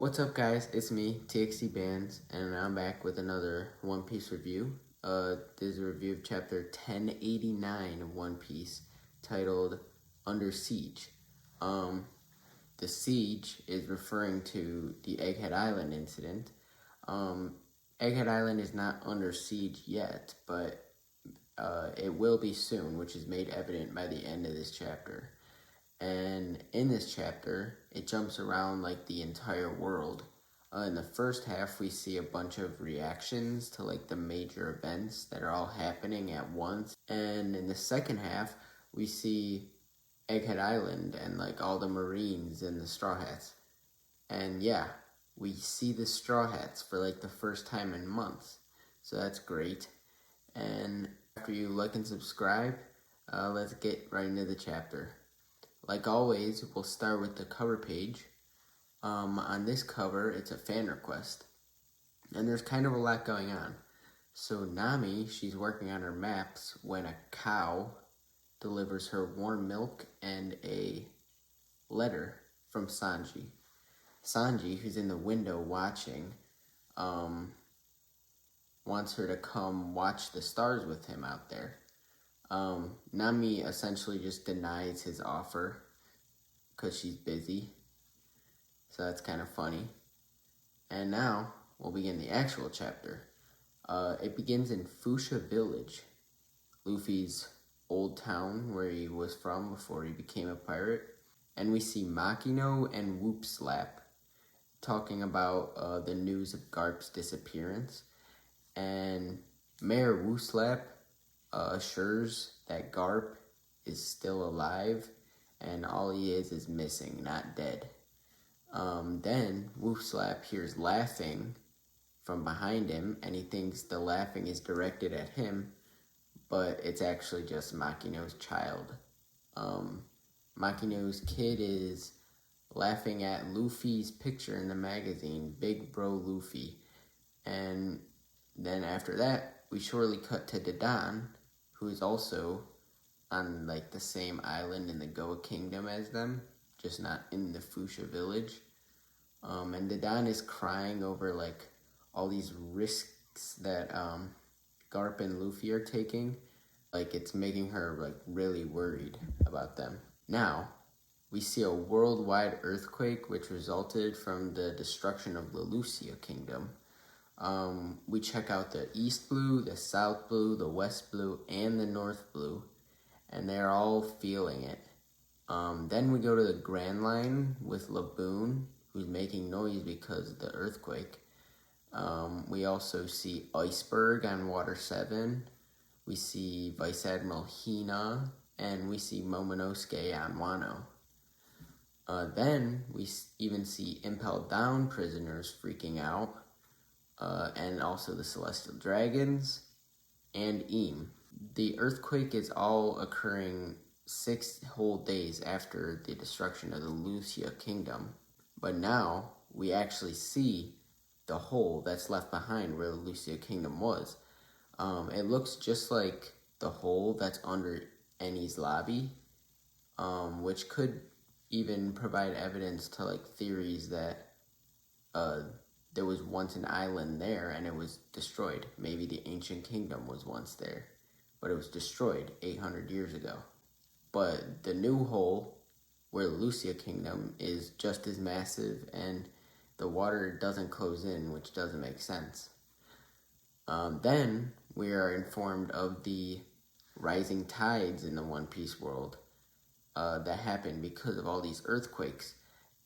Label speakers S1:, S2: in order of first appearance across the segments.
S1: What's up, guys? It's me, TXT Bands, and I'm back with another One Piece review. This is a review of chapter 1089 of One Piece, titled Under Siege. The siege is referring to the Egghead Island incident. Egghead Island is not under siege yet, but it will be soon, which is made evident by the end of this chapter. And in this chapter, it jumps around like the entire world. In the first half, we see a bunch of reactions to like the major events that are all happening at once. And in the second half, we see Egghead Island and like all the Marines and the Straw Hats. And yeah, we see the Straw Hats for like the first time in months. So that's great. And after you like and subscribe, let's get right into the chapter. Like always, we'll start with the cover page. On this cover, it's a fan request. And there's kind of a lot going on. So Nami, she's working on her maps when a cow delivers her warm milk and a letter from Sanji. Sanji, who's in the window watching, wants her to come watch the stars with him out there. Nami essentially just denies his offer because she's busy. So that's kind of funny. And now we'll begin the actual chapter. It begins in Fuchsia Village, Luffy's old town where he was from before he became a pirate. And we see Makino and Whoop Slap talking about the news of Garp's disappearance. And Mayor Whoop Slap assures that Garp is still alive and all he is missing, not dead. Then Whoop Slap hears laughing from behind him and he thinks the laughing is directed at him, but it's actually just Makino's child. Makino's kid is laughing at Luffy's picture in the magazine, Big Bro Luffy. And then after that, we shortly cut to Dadan, who is also on like the same island in the Goa Kingdom as them, just not in the Fuchsia Village. And Dadan is crying over like all these risks that Garp and Luffy are taking. Like it's making her like really worried about them. Now, we see a worldwide earthquake which resulted from the destruction of the Lucia Kingdom. We check out the East Blue, the South Blue, the West Blue, and the North Blue, and they're all feeling it. Then we go to the Grand Line with Laboon, who's making noise because of the earthquake. We also see Iceberg on Water 7. We see Vice Admiral Hina, and we see Momonosuke on Wano. Then we even see Impel Down prisoners freaking out, and also the Celestial Dragons, and Eam. The earthquake is all occurring 6 whole days after the destruction of the Lucia Kingdom. But now we actually see the hole that's left behind where the Lucia Kingdom was. It looks just like the hole that's under Enies Lobby, which could even provide evidence to like theories that there was once an island there and it was destroyed. Maybe the ancient kingdom was once there, but it was destroyed 800 years ago. But the new hole where the Lucia Kingdom is just as massive and the water doesn't close in, which doesn't make sense. Then we are informed of the rising tides in the One Piece world that happen because of all these earthquakes.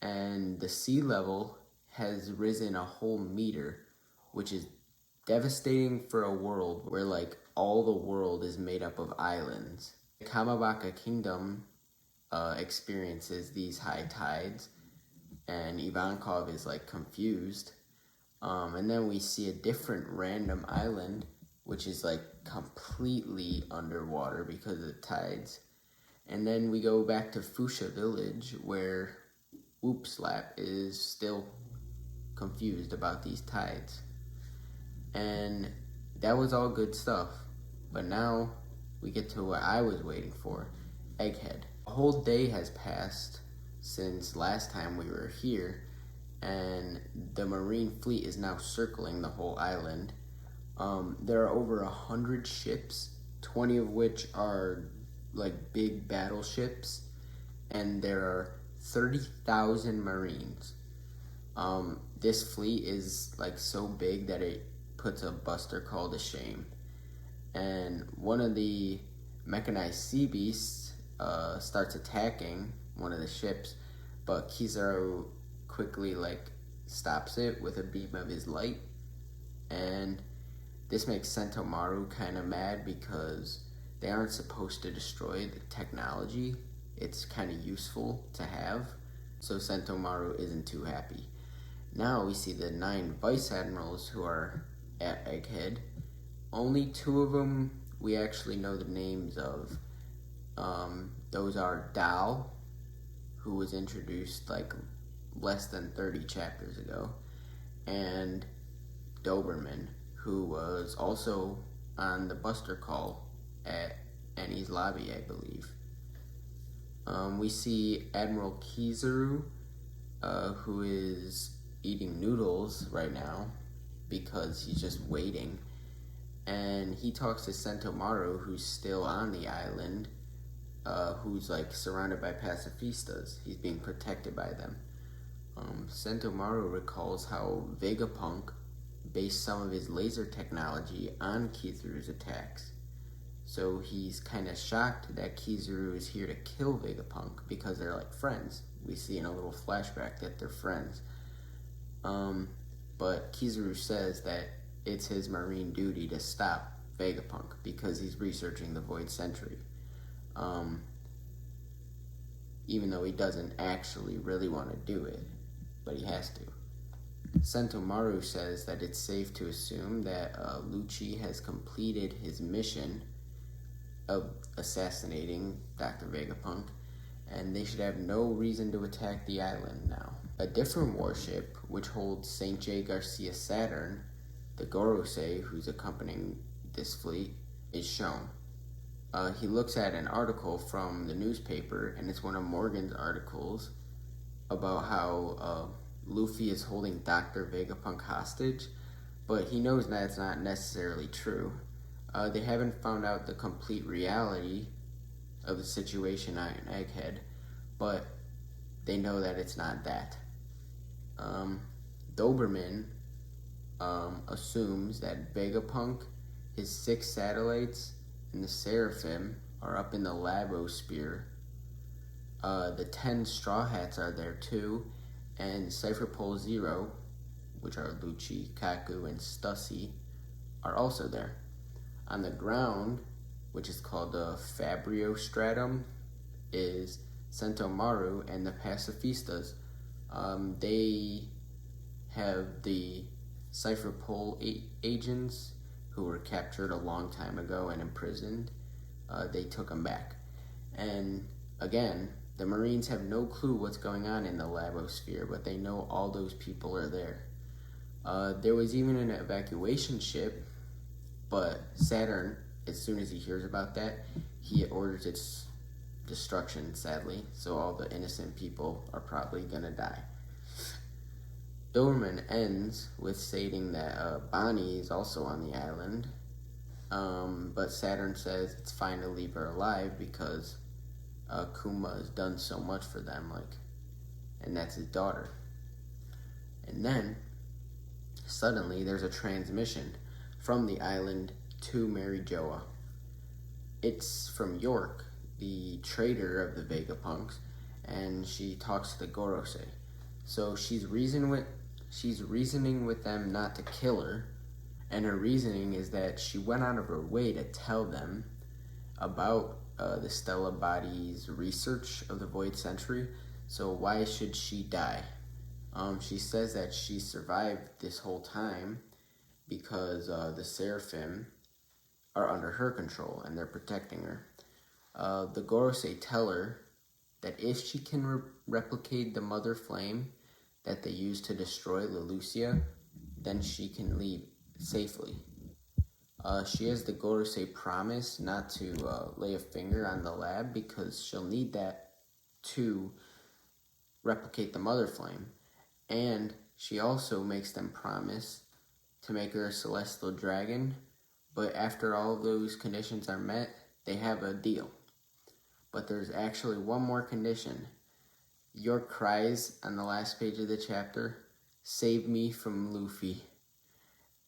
S1: And the sea level has risen a whole meter, which is devastating for a world where like all the world is made up of islands. The Kamabaka Kingdom experiences these high tides, and Ivankov is like confused. And then we see a different random island, which is like completely underwater because of the tides. And then we go back to Fuchsia Village, where Whoop Slap is still confused about these tides. And that was all good stuff. But now we get to what I was waiting for, Egghead. A whole day has passed since last time we were here, and the Marine fleet is now circling the whole island. There are over 100 ships, 20 of which are like big battleships, and there are 30,000 Marines. This fleet is like so big that it puts a Buster Call to shame. And one of the mechanized sea beasts starts attacking one of the ships, but Kizaru quickly stops it with a beam of his light, and this makes Sentomaru kind of mad because they aren't supposed to destroy the technology. It's kind of useful to have, so Sentomaru isn't too happy. Now we see the 9 vice admirals who are at Egghead. Only 2 of them we actually know the names of. Those are Dal, who was introduced less than 30 chapters ago, and Doberman, who was also on the Buster Call at Enies Lobby, I believe. We see Admiral Kizaru, who is eating noodles right now because he's just waiting. And he talks to Sentomaru, who's still on the island, who's surrounded by pacifistas. He's being protected by them. Sentomaru recalls how Vegapunk based some of his laser technology on Kizaru's attacks. So he's kind of shocked that Kizaru is here to kill Vegapunk because they're friends. We see in a little flashback that they're friends. But Kizaru says that it's his Marine duty to stop Vegapunk because he's researching the Void Century. Even though he doesn't actually really want to do it, but he has to. Sentomaru says that it's safe to assume that Lucci has completed his mission of assassinating Dr. Vegapunk, and they should have no reason to attack the island now. A different warship, which holds St. J. Garcia Saturn, the Gorosei, who's accompanying this fleet, is shown. He looks at an article from the newspaper, and it's one of Morgan's articles about how Luffy is holding Dr. Vegapunk hostage, but he knows that's not necessarily true. They haven't found out the complete reality of the situation on Egghead, but they know that it's not that. Doberman assumes that Vegapunk, his 6 satellites, and the Seraphim are up in the Labosphere. The 10 Straw Hats are there too, and Cypher Pole Zero, which are Lucci, Kaku, and Stussy, are also there. On the ground, which is called the Fabrio Stratum, is Sentomaru and the Pacifistas. They have the Cypher Pole agents who were captured a long time ago and imprisoned. They took them back. And again, the Marines have no clue what's going on in the Labosphere, but they know all those people are there. There was even an evacuation ship, but Saturn, as soon as he hears about that, he orders its destruction, sadly, so all the innocent people are probably gonna die. Doberman ends with stating that Bonnie is also on the island, but Saturn says it's fine to leave her alive because Kuma has done so much for them, and that's his daughter. And then, suddenly, there's a transmission from the island to Mary Joa. It's from York, the trader of the Vegapunks, and she talks to the Gorosei. So she's reasoning with them not to kill her, and her reasoning is that she went out of her way to tell them about the Stella body's research of the Void Century, so why should she die? She says that she survived this whole time because the Seraphim are under her control and they're protecting her. The Gorosei tell her that if she can replicate the Mother Flame that they used to destroy Lelucia, then she can leave safely. She has the Gorosei promise not to lay a finger on the lab because she'll need that to replicate the Mother Flame. And she also makes them promise to make her a celestial dragon, but after all of those conditions are met, they have a deal. But there's actually one more condition. York cries on the last page of the chapter, "Save me from Luffy."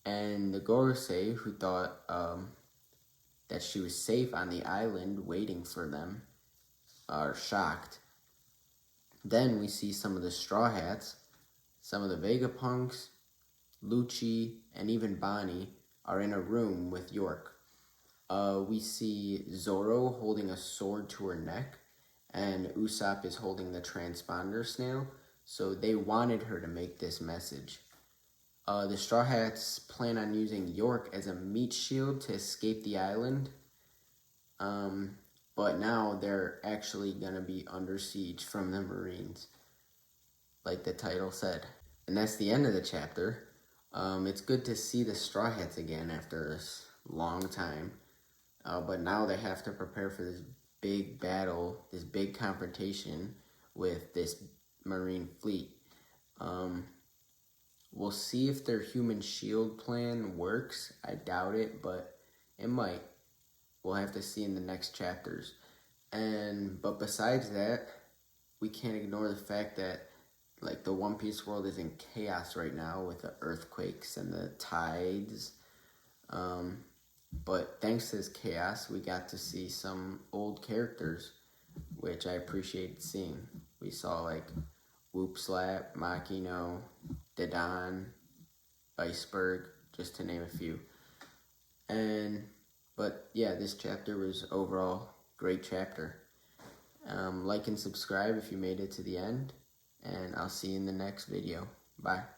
S1: And the Gorosei, who thought that she was safe on the island waiting for them, are shocked. Then we see some of the Straw Hats, some of the Vegapunks, Lucci, and even Bonnie are in a room with York. We see Zoro holding a sword to her neck, and Usopp is holding the transponder snail, so they wanted her to make this message. The Straw Hats plan on using York as a meat shield to escape the island, but now they're actually going to be under siege from the Marines, like the title said. And that's the end of the chapter. It's good to see the Straw Hats again after this long time, but now they have to prepare for this big battle, this big confrontation with this Marine fleet. We'll see if their human shield plan works. I doubt it, but it might. We'll have to see in the next chapters. But besides that, we can't ignore the fact that like the One Piece world is in chaos right now with the earthquakes and the tides. But thanks to this chaos, we got to see some old characters, which I appreciate seeing. We saw like Whoop Slap, Makino, Dedan, Iceberg, just to name a few. But yeah, this chapter was overall great chapter. Like and subscribe if you made it to the end, and I'll see you in the next video. Bye.